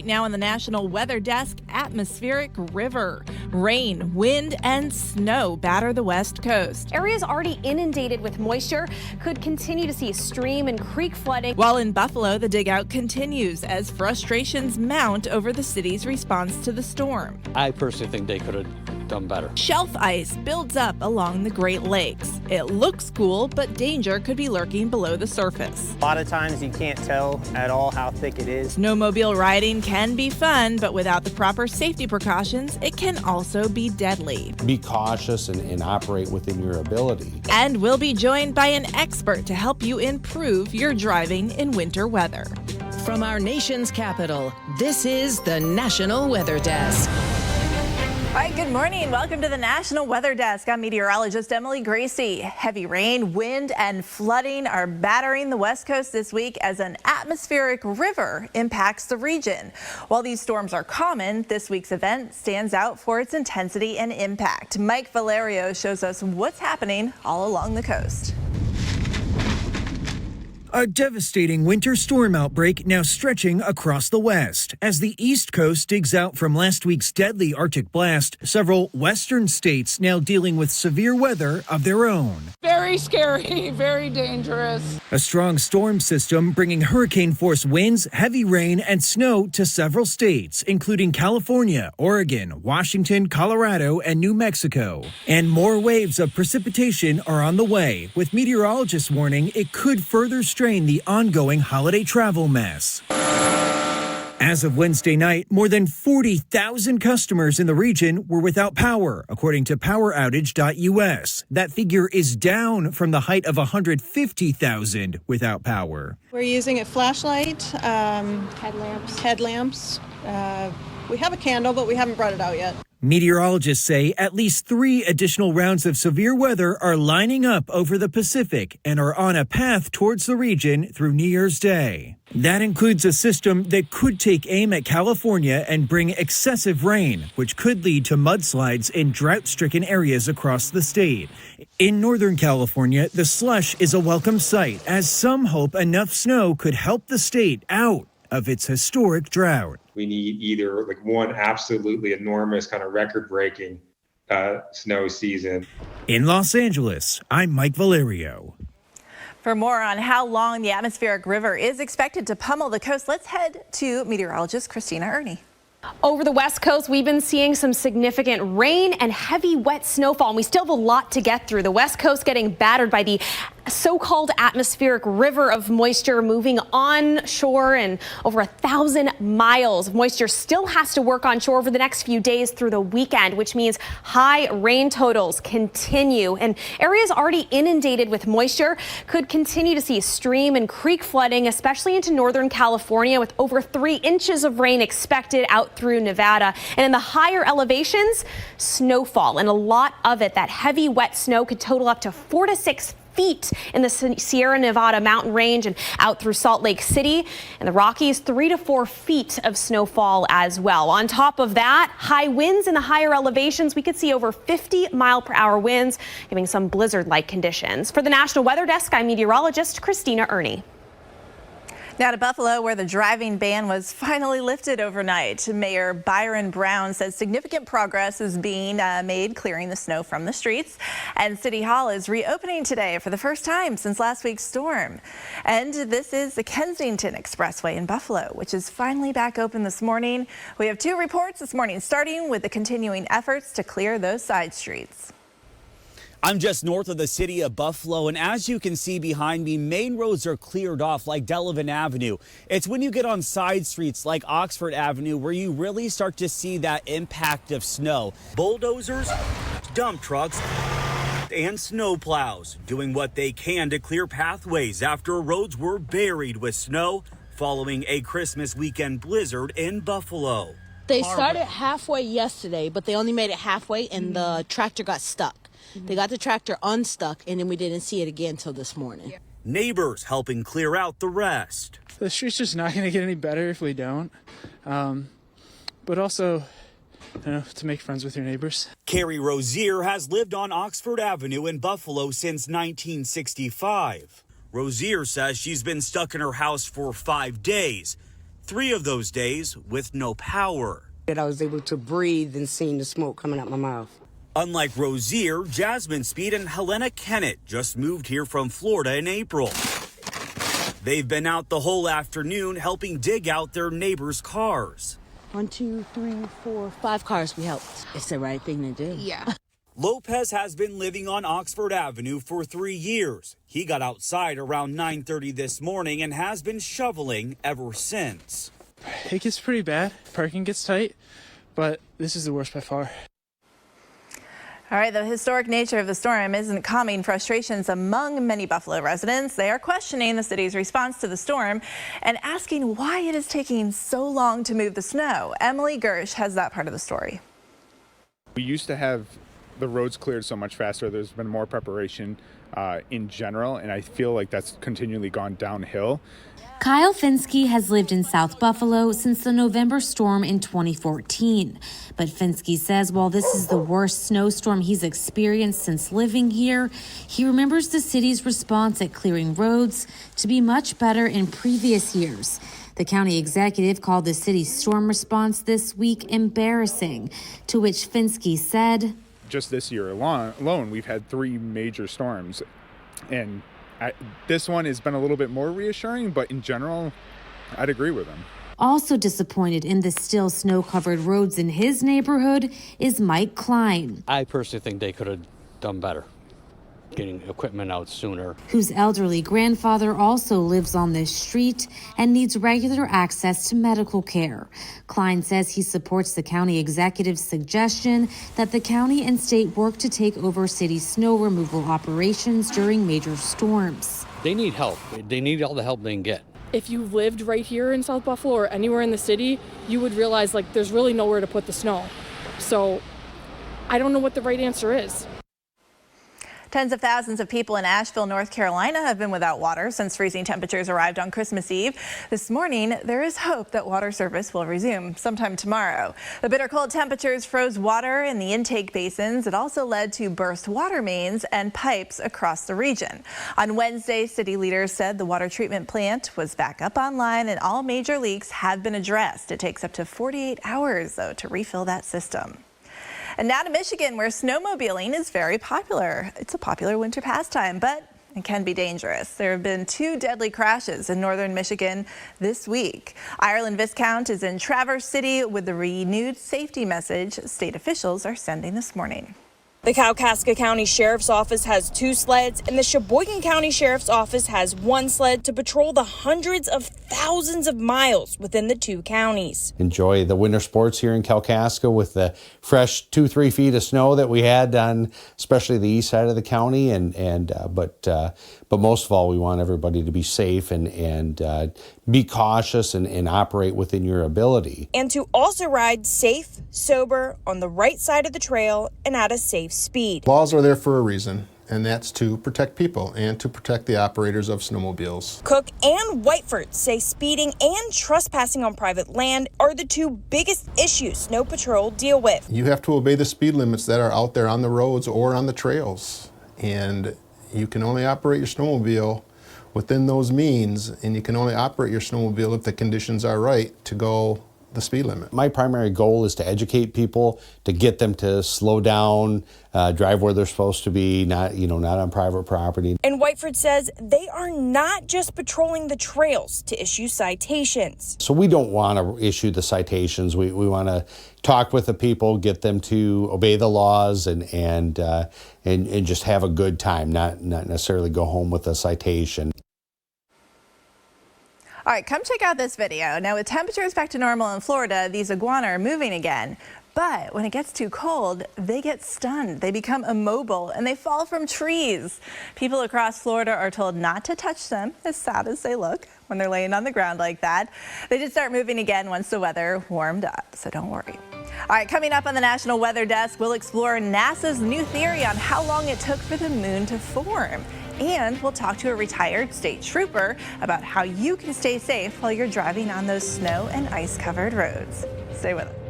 now on the National Weather Desk, atmospheric river. Rain, wind, and snow batter the west coast. Areas already inundated with moisture could continue to see stream and creek flooding. While in Buffalo, the dig-out continues as frustrations mount over the city's response to the storm. I personally think they could have done better. Shelf ice builds up along the Great Lakes. It looks cool, but danger could be lurking below the surface. A lot of times you can't tell at all how thick it is. Snowmobile riding can be fun, but without the proper safety precautions, it can also be deadly. Be cautious and operate within your ability. And we'll be joined by an expert to help you improve your driving in winter weather. From our nation's capital, this is the National Weather Desk. All right, good morning. Welcome to the National Weather Desk. I'm meteorologist Emily Gracie. Heavy rain, wind, and flooding are battering the west coast this week as an atmospheric river impacts the region. While these storms are common, this week's event stands out for its intensity and impact. Mike Valerio shows us what's happening all along the coast. A devastating winter storm outbreak now stretching across the west. As the East Coast digs out from last week's deadly Arctic blast, several western states now dealing with severe weather of their own. Very scary, very dangerous. A strong storm system bringing hurricane-force winds, heavy rain, and snow to several states, including California, Oregon, Washington, Colorado, and New Mexico. And more waves of precipitation are on the way, with meteorologists warning it could further strain the ongoing holiday travel mess. As of Wednesday night, more than 40,000 customers in the region were without power, according to poweroutage.us. That figure is down from the height of 150,000 without power. We're using a flashlight, Headlamps. We have a candle, but we haven't brought it out yet. Meteorologists say at least 3 additional rounds of severe weather are lining up over the Pacific and are on a path towards the region through New Year's Day. That includes a system that could take aim at California and bring excessive rain, which could lead to mudslides in drought-stricken areas across the state. In Northern California, the slush is a welcome sight, as some hope enough snow could help the state out of its historic drought. We need either one absolutely enormous kind of record-breaking snow season. In Los Angeles, I'm Mike Valerio. For more on how long the atmospheric river is expected to pummel the coast, let's head to meteorologist Christina Ernie. Over the west coast, we've been seeing some significant rain and heavy wet snowfall, and we still have a lot to get through. The west coast getting battered by the so-called atmospheric river of moisture moving onshore, and over 1,000 miles of moisture still has to work onshore over the next few days through the weekend, which means high rain totals continue. And areas already inundated with moisture could continue to see stream and creek flooding, especially into Northern California, with over 3 inches of rain expected out through Nevada. And in the higher elevations, snowfall, and a lot of it, that heavy wet snow, could total up to 4 to 6 feet in the Sierra Nevada mountain range and out through Salt Lake City. And the Rockies, 3 to 4 feet of snowfall as well. On top of that, high winds in the higher elevations. We could see over 50-mile-per-hour winds, giving some blizzard-like conditions. For the National Weather Desk, I'm meteorologist Christina Ernie. Now to Buffalo, where the driving ban was finally lifted overnight. Mayor Byron Brown says significant progress is being made clearing the snow from the streets. And City Hall is reopening today for the first time since last week's storm. And this is the Kensington Expressway in Buffalo, which is finally back open this morning. We have 2 reports this morning, starting with the continuing efforts to clear those side streets. I'm just north of the city of Buffalo, and as you can see behind me, main roads are cleared off like Delavan Avenue. It's when you get on side streets like Oxford Avenue where you really start to see that impact of snow. Bulldozers, dump trucks, and snow plows doing what they can to clear pathways after roads were buried with snow following a Christmas weekend blizzard in Buffalo. They started halfway yesterday, but they only made it halfway and the tractor got stuck. They got the tractor unstuck, and then we didn't see it again until this morning. Neighbors helping clear out the rest. The street's just not going to get any better if we don't. But also, to make friends with your neighbors. Carrie Rozier has lived on Oxford Avenue in Buffalo since 1965. Rozier says she's been stuck in her house for 5 days. 3 of those days with no power. That I was able to breathe and seeing the smoke coming out my mouth. Unlike Rosier, Jasmine Speed, and Helena Kennett just moved here from Florida in April. They've been out the whole afternoon helping dig out their neighbors' cars. 1, 2, 3, 4, 5 cars we helped. It's the right thing to do. Yeah. Lopez has been living on Oxford Avenue for 3 years. He got outside around 9:30 this morning and has been shoveling ever since. It gets pretty bad. Parking gets tight, but this is the worst by far. All right, the historic nature of the storm isn't calming frustrations among many Buffalo residents. They are questioning the city's response to the storm and asking why it is taking so long to move the snow. Emily Gersh has that part of the story. We used to have the roads cleared so much faster. There's been more preparation in general, and I feel like that's continually gone downhill. Kyle Finsky has lived in South Buffalo since the November storm in 2014. But Finsky says while this is the worst snowstorm he's experienced since living here, he remembers the city's response at clearing roads to be much better in previous years. The county executive called the city's storm response this week embarrassing, to which Finsky said, Just this year alone, we've had 3 major storms, and this one has been a little bit more reassuring, but in general, I'd agree with him. Also disappointed in the still snow-covered roads in his neighborhood is Mike Klein. I personally think they could have done better, getting equipment out sooner. Whose elderly grandfather also lives on this street and needs regular access to medical care. Klein says he supports the county executive's suggestion that the county and state work to take over city snow removal operations during major storms. They need help. They need all the help they can get. If you lived right here in South Buffalo or anywhere in the city, you would realize like there's really nowhere to put the snow. So I don't know what the right answer is. Tens of thousands of people in Asheville, North Carolina have been without water since freezing temperatures arrived on Christmas Eve. This morning, there is hope that water service will resume sometime tomorrow. The bitter cold temperatures froze water in the intake basins. It also led to burst water mains and pipes across the region. On Wednesday, city leaders said the water treatment plant was back up online and all major leaks have been addressed. It takes up to 48 hours, though, to refill that system. And now to Michigan, where snowmobiling is very popular. It's a popular winter pastime, but it can be dangerous. There have been 2 deadly crashes in northern Michigan this week. Ireland Viscount is in Traverse City with the renewed safety message state officials are sending this morning. The Kalkaska County Sheriff's Office has 2 sleds, and the Sheboygan County Sheriff's Office has 1 sled to patrol the hundreds of thousands of miles within the 2 counties. Enjoy the winter sports here in Kalkaska with the fresh 2-3 feet of snow that we had on especially the east side of the county, but most of all, we want everybody to be safe and be cautious and operate within your ability. And to also ride safe, sober, on the right side of the trail and at a safe speed. Laws are there for a reason, and that's to protect people and to protect the operators of snowmobiles. Cook and Whiteford say speeding and trespassing on private land are the 2 biggest issues Snow Patrol deal with. You have to obey the speed limits that are out there on the roads or on the trails, and you can only operate your snowmobile within those means, and you can only operate your snowmobile if the conditions are right to go the speed limit. My primary goal is to educate people, to get them to slow down, drive where they're supposed to be, not on private property. And Whiteford says they are not just patrolling the trails to issue citations. So we don't want to issue the citations. We want to talk with the people, get them to obey the laws and just have a good time, not necessarily go home with a citation. All right, come check out this video. Now, with temperatures back to normal in Florida, these iguana are moving again. But when it gets too cold, they get stunned. They become immobile and they fall from trees. People across Florida are told not to touch them, as sad as they look when they're laying on the ground like that. They did start moving again once the weather warmed up, so don't worry. All right, coming up on the National Weather Desk, we'll explore NASA's new theory on how long it took for the moon to form. And we'll talk to a retired state trooper about how you can stay safe while you're driving on those snow and ice-covered roads. Stay with us.